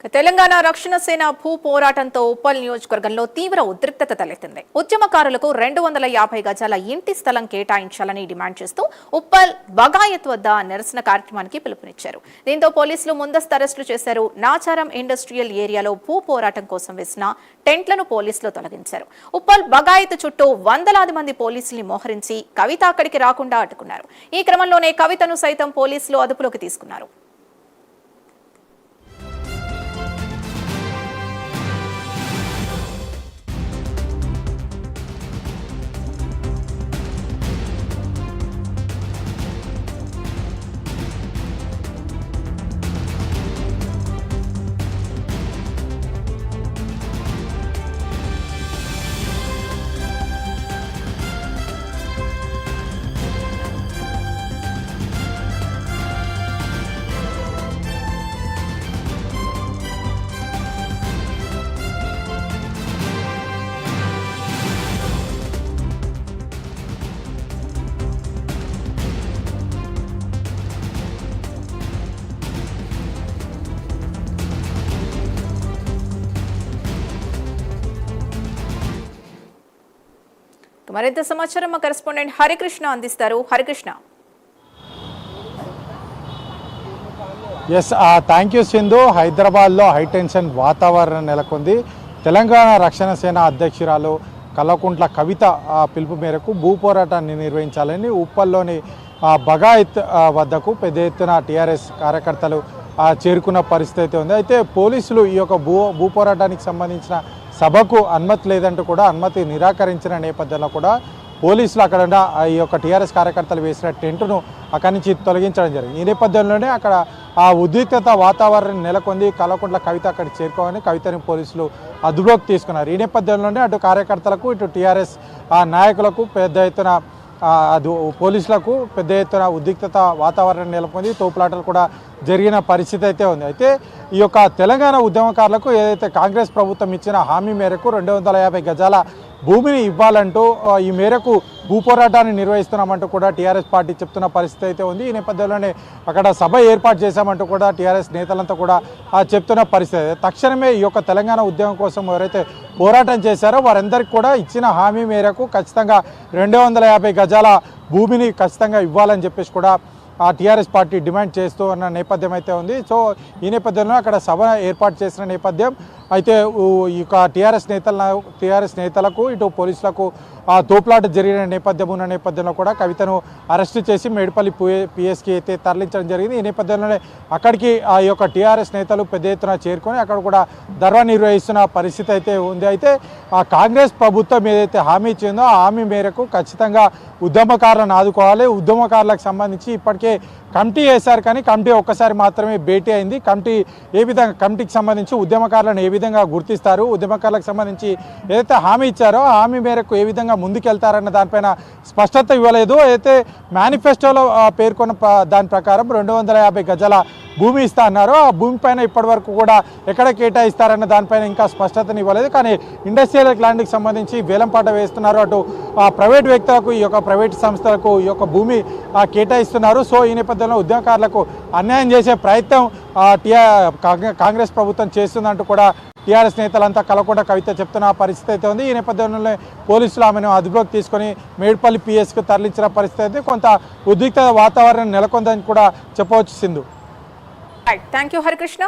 తెలంగాణ రక్షణ సేన భూ పోరాటంతో ఉప్పల్ నియోజకవర్గంలో తీవ్ర ఉద్రిక్తత తలెత్తింది. ఉద్యమకారులకు 250 గజాల ఇంటి స్థలం కేటాయించాలని డిమాండ్ చేస్తూ ఉప్పల్ బగాయత్ వద్ద నిరసన కార్యక్రమానికి పిలుపునిచ్చారు. దీంతో పోలీసులు ముందస్తు అరెస్టులు చేశారు. నాచారం ఇండస్ట్రియల్ ఏరియాలో భూ పోరాటం కోసం వేసిన టెంట్లను పోలీసులు తొలగించారు. ఉప్పల్ బగాయత్ చుట్టూ వందలాది మంది పోలీసుల్ని మోహరించి కవిత అక్కడికి రాకుండా అడ్డుకున్నారు. ఈ క్రమంలోనే కవితను సైతం పోలీసులు అదుపులోకి తీసుకున్నారు. మరింత సమాచారం మా కరెస్పాండెంట్ హరికృష్ణ అందిస్తారు. హరికృష్ణ. Thank you Sindhu. హైదరాబాద్లో హైటెన్షన్ వాతావరణం నెలకొంది. తెలంగాణ రక్షణ సేన అధ్యక్షురాలు కల్వకుంట్ల కవిత పిలుపు మేరకు భూ పోరాటాన్ని నిర్వహించాలని ఉప్పల్లోని బగాయత్ వద్దకు పెద్ద ఎత్తున టీఆర్ఎస్ కార్యకర్తలు చేరుకున్న పరిస్థితి ఉంది. అయితే పోలీసులు ఈ యొక్క భూ పోరాటానికి సంబంధించిన సభకు అనుమతి లేదంటూ కూడా అనుమతి నిరాకరించిన నేపథ్యంలో కూడా పోలీసులు అక్కడ ఈ యొక్క టీఆర్ఎస్ కార్యకర్తలు వేసిన టెంటును అక్కడి నుంచి తొలగించడం జరిగింది. ఈ నేపథ్యంలోనే అక్కడ ఆ ఉద్రిక్తత వాతావరణం నెలకొంది. కల్వకుంట్ల కవిత అక్కడికి చేరుకోవాలని కవితని పోలీసులు అదుపులోకి తీసుకున్నారు. ఈ నేపథ్యంలోనే అటు కార్యకర్తలకు ఇటు టీఆర్ఎస్ నాయకులకు పెద్ద ఎత్తున పోలీసులకు పెద్ద ఎత్తున ఉద్రిక్తత వాతావరణం నెలకొంది. తోపులాటలు కూడా జరిగిన పరిస్థితి అయితే ఉంది. అయితే ఈ యొక్క తెలంగాణ ఉద్యమకారులకు ఏదైతే కాంగ్రెస్ ప్రభుత్వం ఇచ్చిన హామీ మేరకు 250 గజాల భూమిని ఇవ్వాలంటూ ఈ మేరకు భూ పోరాటాన్ని నిర్వహిస్తున్నామంటూ కూడా టీఆర్ఎస్ పార్టీ చెప్తున్న పరిస్థితి అయితే ఉంది. ఈ నేపథ్యంలోనే అక్కడ సభ ఏర్పాటు చేశామంటూ కూడా టీఆర్ఎస్ నేతలంతా కూడా చెప్తున్న పరిస్థితి. తక్షణమే ఈ యొక్క తెలంగాణ ఉద్యమం కోసం ఎవరైతే పోరాటం చేశారో వారందరికీ కూడా ఇచ్చిన హామీ మేరకు ఖచ్చితంగా 250 గజాల భూమిని ఖచ్చితంగా ఇవ్వాలని చెప్పేసి కూడా టీఆర్ఎస్ పార్టీ డిమాండ్ చేస్తూ ఉన్న నేపథ్యం అయితే ఉంది. సో ఈ నేపథ్యంలో అక్కడ సభ ఏర్పాటు చేసిన నేపథ్యం అయితే ఈ యొక్క టీఆర్ఎస్ నేతలకు ఇటు పోలీసులకు తోపులాట జరిగిన నేపథ్యం ఉన్న నేపథ్యంలో కూడా కవితను అరెస్టు చేసి మేడిపల్లి పిఎస్కి అయితే తరలించడం జరిగింది. ఈ నేపథ్యంలోనే అక్కడికి ఆ యొక్క టీఆర్ఎస్ నేతలు పెద్ద ఎత్తున చేరుకొని అక్కడ కూడా ధర్నా నిర్వహిస్తున్న పరిస్థితి అయితే ఉంది. అయితే ఆ కాంగ్రెస్ ప్రభుత్వం ఏదైతే హామీ ఇచ్చిందో ఆ హామీ మేరకు ఖచ్చితంగా ఉద్యమకారులను ఆదుకోవాలి. ఉద్యమకారులకు సంబంధించి ఇప్పటికే కమిటీ వేశారు, కానీ కమిటీ ఒక్కసారి మాత్రమే భేటీ అయింది. కమిటీకి సంబంధించి ఉద్యమకారులను ఏ విధంగా గుర్తిస్తారు, ఉద్యమకారులకు సంబంధించి ఏదైతే హామీ ఇచ్చారో ఆ హామీ మేరకు ఏ విధంగా ముందుకెళ్తారన్న దానిపైన స్పష్టత ఇవ్వలేదు. అయితే మేనిఫెస్టోలో పేర్కొన్న దాని ప్రకారం 250 గజాల భూమి ఇస్తా అన్నారు. ఆ భూమి పైన ఇప్పటి వరకు కూడా ఎక్కడ కేటాయిస్తారన్న దానిపైన ఇంకా స్పష్టతను ఇవ్వలేదు. కానీ ఇండస్ట్రియల్ ల్యాండ్కి సంబంధించి వేలంపాట వేస్తున్నారు. అటు ప్రైవేట్ వ్యక్తులకు ఈ యొక్క ప్రైవేట్ సంస్థలకు ఈ యొక్క భూమి కేటాయిస్తున్నారు. సో ఈ నేపథ్యంలో ఉద్యమకారులకు అన్యాయం చేసే ప్రయత్నం కాంగ్రెస్ ప్రభుత్వం చేస్తుందంటూ కూడా టీఆర్ఎస్ నేతలంతా కల్వకుంట్ల కవిత చెప్తున్న పరిస్థితి అయితే ఉంది. ఈ నేపథ్యంలోనే పోలీసులు ఆమెను అదుపులోకి తీసుకొని మేడిపల్లి పిఎస్కు తరలించిన పరిస్థితి అయితే కొంత ఉద్రిక్త వాతావరణం నెలకొందని కూడా చెప్పవచ్చు సింధు. Thank you Harikrishna.